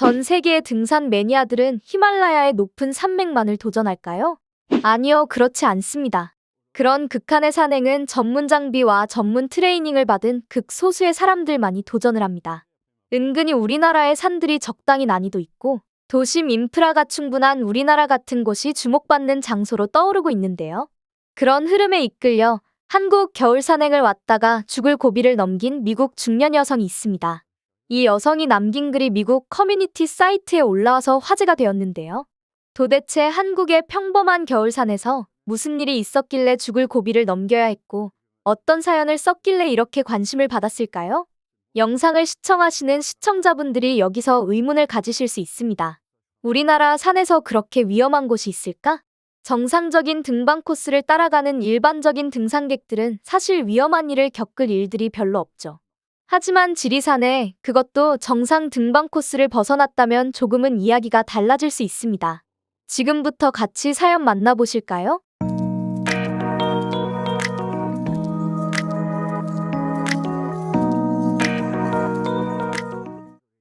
전 세계의 등산 매니아들은 히말라야의 높은 산맥만을 도전할까요? 아니요, 그렇지 않습니다. 그런 극한의 산행은 전문 장비와 전문 트레이닝을 받은 극소수의 사람들만이 도전을 합니다. 은근히 우리나라의 산들이 적당히 난이도 있고 도심 인프라가 충분한 우리나라 같은 곳이 주목받는 장소로 떠오르고 있는데요. 그런 흐름에 이끌려 한국 겨울 산행을 왔다가 죽을 고비를 넘긴 미국 중년 여성이 있습니다. 이 여성이 남긴 글이 미국 커뮤니티 사이트에 올라와서 화제가 되었는데요. 도대체 한국의 평범한 겨울산에서 무슨 일이 있었길래 죽을 고비를 넘겨야 했고 어떤 사연을 썼길래 이렇게 관심을 받았을까요? 영상을 시청하시는 시청자분들이 여기서 의문을 가지실 수 있습니다. 우리나라 산에서 그렇게 위험한 곳이 있을까? 정상적인 등반 코스를 따라가는 일반적인 등산객들은 사실 위험한 일을 겪을 일들이 별로 없죠. 하지만 지리산에 그것도 정상 등반 코스를 벗어났다면 조금은 이야기가 달라질 수 있습니다. 지금부터 같이 사연 만나보실까요?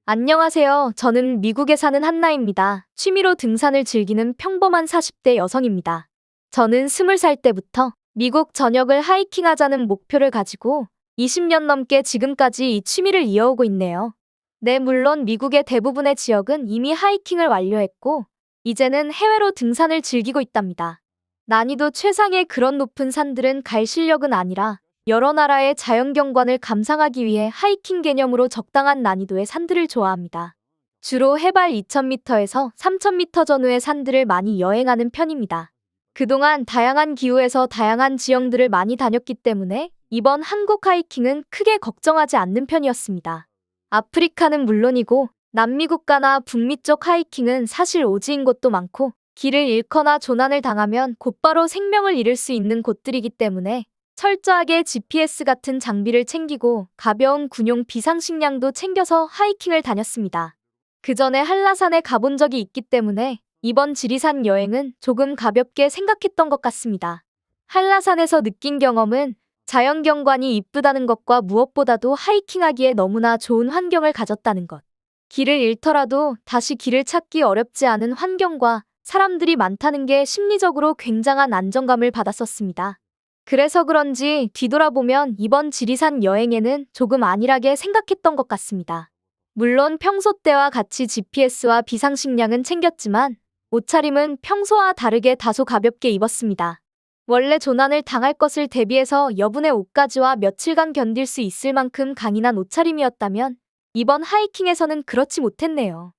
안녕하세요. 저는 미국에 사는 한나입니다. 취미로 등산을 즐기는 평범한 40대 여성입니다. 저는 20살 때부터 미국 전역을 하이킹하자는 목표를 가지고 20년 넘게 지금까지 이 취미를 이어오고 있네요. 네, 물론 미국의 대부분의 지역은 이미 하이킹을 완료했고, 이제는 해외로 등산을 즐기고 있답니다. 난이도 최상의 그런 높은 산들은 갈 실력은 아니라 여러 나라의 자연경관을 감상하기 위해 하이킹 개념으로 적당한 난이도의 산들을 좋아합니다. 주로 해발 2000m에서 3000m 전후의 산들을 많이 여행하는 편입니다. 그동안 다양한 기후에서 다양한 지형들을 많이 다녔기 때문에 이번 한국 하이킹은 크게 걱정하지 않는 편이었습니다. 아프리카는 물론이고 남미 국가나 북미 쪽 하이킹은 사실 오지인 곳도 많고 길을 잃거나 조난을 당하면 곧바로 생명을 잃을 수 있는 곳들이기 때문에 철저하게 GPS 같은 장비를 챙기고 가벼운 군용 비상식량도 챙겨서 하이킹을 다녔습니다. 그 전에 한라산에 가본 적이 있기 때문에 이번 지리산 여행은 조금 가볍게 생각했던 것 같습니다. 한라산에서 느낀 경험은 자연경관이 이쁘다는 것과 무엇보다도 하이킹하기에 너무나 좋은 환경을 가졌다는 것. 길을 잃더라도 다시 길을 찾기 어렵지 않은 환경과 사람들이 많다는 게 심리적으로 굉장한 안정감을 받았었습니다. 그래서 그런지 뒤돌아보면 이번 지리산 여행에는 조금 안일하게 생각했던 것 같습니다. 물론 평소 때와 같이 GPS와 비상식량은 챙겼지만 옷차림은 평소와 다르게 다소 가볍게 입었습니다. 원래 조난을 당할 것을 대비해서 여분의 옷가지와 며칠간 견딜 수 있을 만큼 강인한 옷차림이었다면 이번 하이킹에서는 그렇지 못했네요.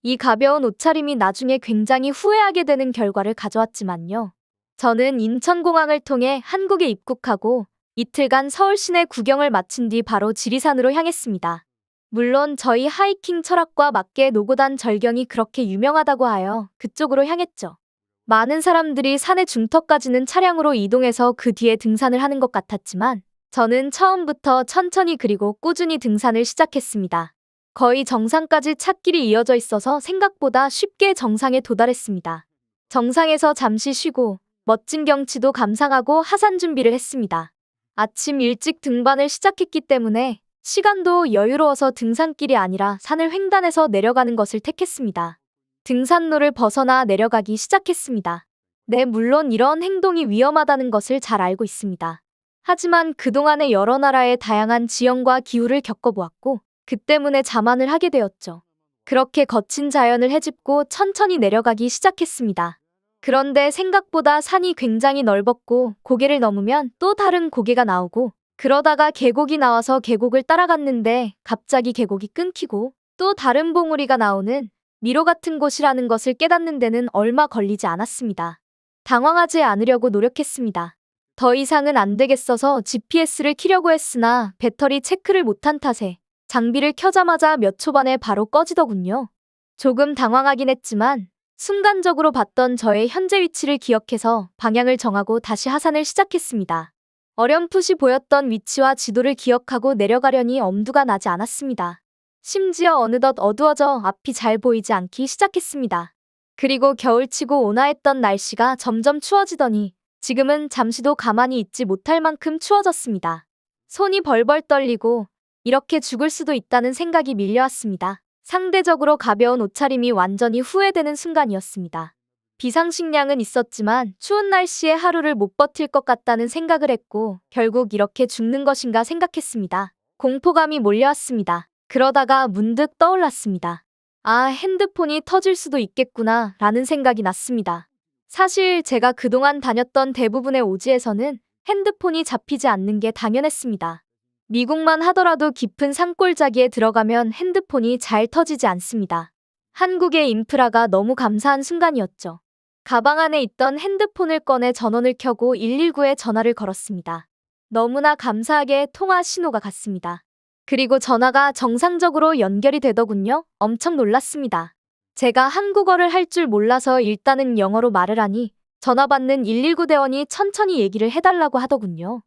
이 가벼운 옷차림이 나중에 굉장히 후회하게 되는 결과를 가져왔지만요. 저는 인천공항을 통해 한국에 입국하고 이틀간 서울 시내 구경을 마친 뒤 바로 지리산으로 향했습니다. 물론 저희 하이킹 철학과 맞게 노고단 절경이 그렇게 유명하다고 하여 그쪽으로 향했죠. 많은 사람들이 산의 중턱까지는 차량으로 이동해서 그 뒤에 등산을 하는 것 같았지만 저는 처음부터 천천히 그리고 꾸준히 등산을 시작했습니다. 거의 정상까지 찻길이 이어져 있어서 생각보다 쉽게 정상에 도달했습니다. 정상에서 잠시 쉬고 멋진 경치도 감상하고 하산 준비를 했습니다. 아침 일찍 등반을 시작했기 때문에 시간도 여유로워서 등산길이 아니라 산을 횡단해서 내려가는 것을 택했습니다. 등산로를 벗어나 내려가기 시작했습니다. 네, 물론 이런 행동이 위험하다는 것을 잘 알고 있습니다. 하지만 그동안에 여러 나라의 다양한 지형과 기후를 겪어보았고 그 때문에 자만을 하게 되었죠. 그렇게 거친 자연을 헤집고 천천히 내려가기 시작했습니다. 그런데 생각보다 산이 굉장히 넓었고 고개를 넘으면 또 다른 고개가 나오고 그러다가 계곡이 나와서 계곡을 따라갔는데 갑자기 계곡이 끊기고 또 다른 봉우리가 나오는 미로 같은 곳이라는 것을 깨닫는 데는 얼마 걸리지 않았습니다. 당황하지 않으려고 노력했습니다. 더 이상은 안 되겠어서 GPS를 켜려고 했으나 배터리 체크를 못한 탓에 장비를 켜자마자 몇 초 만에 바로 꺼지더군요. 조금 당황하긴 했지만 순간적으로 봤던 저의 현재 위치를 기억해서 방향을 정하고 다시 하산을 시작했습니다. 어렴풋이 보였던 위치와 지도를 기억하고 내려가려니 엄두가 나지 않았습니다. 심지어 어느덧 어두워져 앞이 잘 보이지 않기 시작했습니다. 그리고 겨울치고 온화했던 날씨가 점점 추워지더니 지금은 잠시도 가만히 있지 못할 만큼 추워졌습니다. 손이 벌벌 떨리고 이렇게 죽을 수도 있다는 생각이 밀려왔습니다. 상대적으로 가벼운 옷차림이 완전히 후회되는 순간이었습니다. 비상식량은 있었지만 추운 날씨에 하루를 못 버틸 것 같다는 생각을 했고 결국 이렇게 죽는 것인가 생각했습니다. 공포감이 몰려왔습니다. 그러다가 문득 떠올랐습니다. 아, 핸드폰이 터질 수도 있겠구나 라는 생각이 났습니다. 사실 제가 그동안 다녔던 대부분의 오지에서는 핸드폰이 잡히지 않는 게 당연했습니다. 미국만 하더라도 깊은 산골짜기에 들어가면 핸드폰이 잘 터지지 않습니다. 한국의 인프라가 너무 감사한 순간이었죠. 가방 안에 있던 핸드폰을 꺼내 전원을 켜고 119에 전화를 걸었습니다. 너무나 감사하게 통화 신호가 갔습니다. 그리고 전화가 정상적으로 연결이 되더군요. 엄청 놀랐습니다. 제가 한국어를 할 줄 몰라서 일단은 영어로 말을 하니 전화 받는 119 대원이 천천히 얘기를 해달라고 하더군요.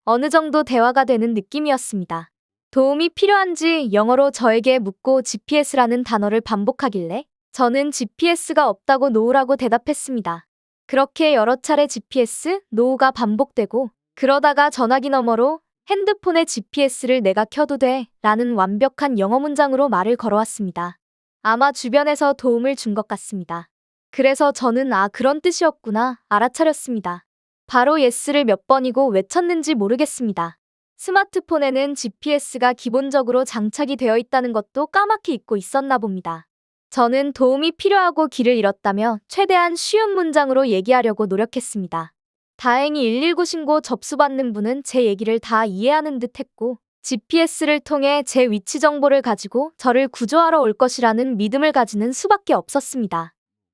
어느 정도 대화가 되는 느낌이었습니다. 도움이 필요한지 영어로 저에게 묻고 GPS라는 단어를 반복하길래 저는 GPS가 없다고 노우라고 대답했습니다. 그렇게 여러 차례 GPS, 노우가 반복되고 그러다가 전화기 너머로 핸드폰의 GPS를 내가 켜도 돼 라는 완벽한 영어 문장으로 말을 걸어왔습니다. 아마 주변에서 도움을 준 것 같습니다. 그래서 저는 아, 그런 뜻이었구나 알아차렸습니다. 바로 예스를 몇 번이고 외쳤는지 모르겠습니다. 스마트폰에는 GPS가 기본적으로 장착이 되어 있다는 것도 까맣게 잊고 있었나 봅니다. 저는 도움이 필요하고 길을 잃었다며 최대한 쉬운 문장으로 얘기하려고 노력했습니다. 다행히 119 신고 접수받는 분은 제 얘기를 다 이해하는 듯 했고 GPS를 통해 제 위치 정보를 가지고 저를 구조하러 올 것이라는 믿음을 가지는 수밖에 없었습니다.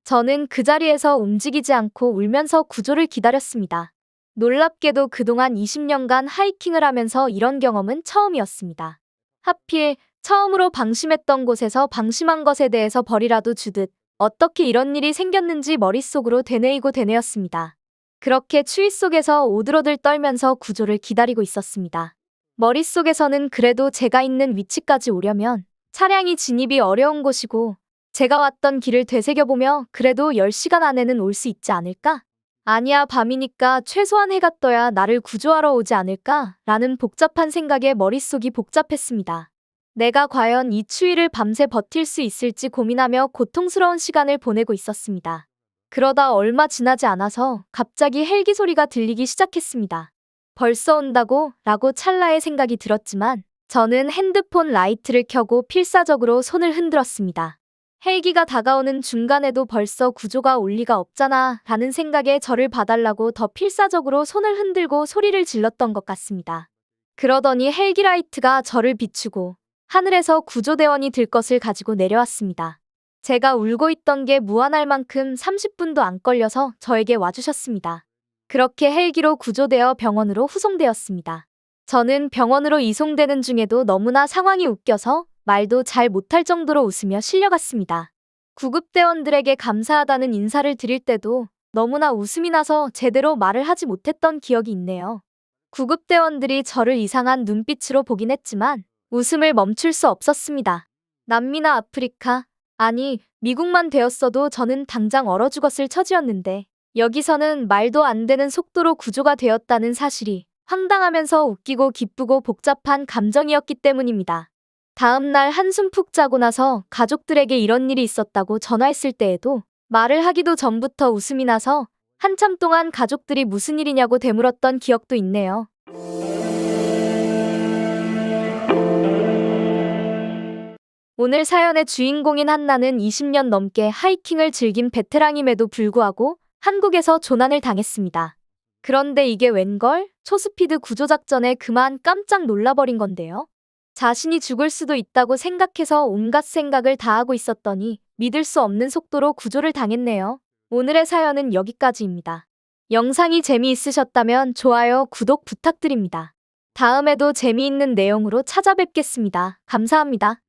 저는 그 자리에서 움직이지 않고 울면서 구조를 기다렸습니다. 놀랍게도 그동안 20년간 하이킹을 하면서 이런 경험은 처음이었습니다. 하필 처음으로 방심했던 곳에서 방심한 것에 대해서 벌이라도 주듯 어떻게 이런 일이 생겼는지 머릿속으로 되뇌이고 되뇌었습니다. 그렇게 추위 속에서 오들오들 떨면서 구조를 기다리고 있었습니다. 머릿속에서는 그래도 제가 있는 위치까지 오려면 차량이 진입이 어려운 곳이고 제가 왔던 길을 되새겨보며 그래도 10시간 안에는 올 수 있지 않을까? 아니야, 밤이니까 최소한 해가 떠야 나를 구조하러 오지 않을까? 라는 복잡한 생각에 머릿속이 복잡했습니다. 내가 과연 이 추위를 밤새 버틸 수 있을지 고민하며 고통스러운 시간을 보내고 있었습니다. 그러다 얼마 지나지 않아서 갑자기 헬기 소리가 들리기 시작했습니다. 벌써 온다고? 라고 찰나의 생각이 들었지만 저는 핸드폰 라이트를 켜고 필사적으로 손을 흔들었습니다. 헬기가 다가오는 중간에도 벌써 구조가 올 리가 없잖아 라는 생각에 저를 봐달라고 더 필사적으로 손을 흔들고 소리를 질렀던 것 같습니다. 그러더니 헬기 라이트가 저를 비추고 하늘에서 구조대원이 들 것을 가지고 내려왔습니다. 제가 울고 있던 게 무한할 만큼 30분도 안 걸려서 저에게 와주셨습니다. 그렇게 헬기로 구조되어 병원으로 후송되었습니다. 저는 병원으로 이송되는 중에도 너무나 상황이 웃겨서 말도 잘 못할 정도로 웃으며 실려갔습니다. 구급대원들에게 감사하다는 인사를 드릴 때도 너무나 웃음이 나서 제대로 말을 하지 못했던 기억이 있네요. 구급대원들이 저를 이상한 눈빛으로 보긴 했지만 웃음을 멈출 수 없었습니다. 남미나 아프리카, 아니 미국만 되었어도 저는 당장 얼어 죽었을 처지였는데 여기서는 말도 안 되는 속도로 구조가 되었다는 사실이 황당하면서 웃기고 기쁘고 복잡한 감정이었기 때문입니다. 다음 날 한숨 푹 자고 나서 가족들에게 이런 일이 있었다고 전화했을 때에도 말을 하기도 전부터 웃음이 나서 한참 동안 가족들이 무슨 일이냐고 되물었던 기억도 있네요. 오늘 사연의 주인공인 한나는 20년 넘게 하이킹을 즐긴 베테랑임에도 불구하고 한국에서 조난을 당했습니다. 그런데 이게 웬걸? 초스피드 구조작전에 그만 깜짝 놀라버린 건데요. 자신이 죽을 수도 있다고 생각해서 온갖 생각을 다 하고 있었더니 믿을 수 없는 속도로 구조를 당했네요. 오늘의 사연은 여기까지입니다. 영상이 재미있으셨다면 좋아요, 구독 부탁드립니다. 다음에도 재미있는 내용으로 찾아뵙겠습니다. 감사합니다.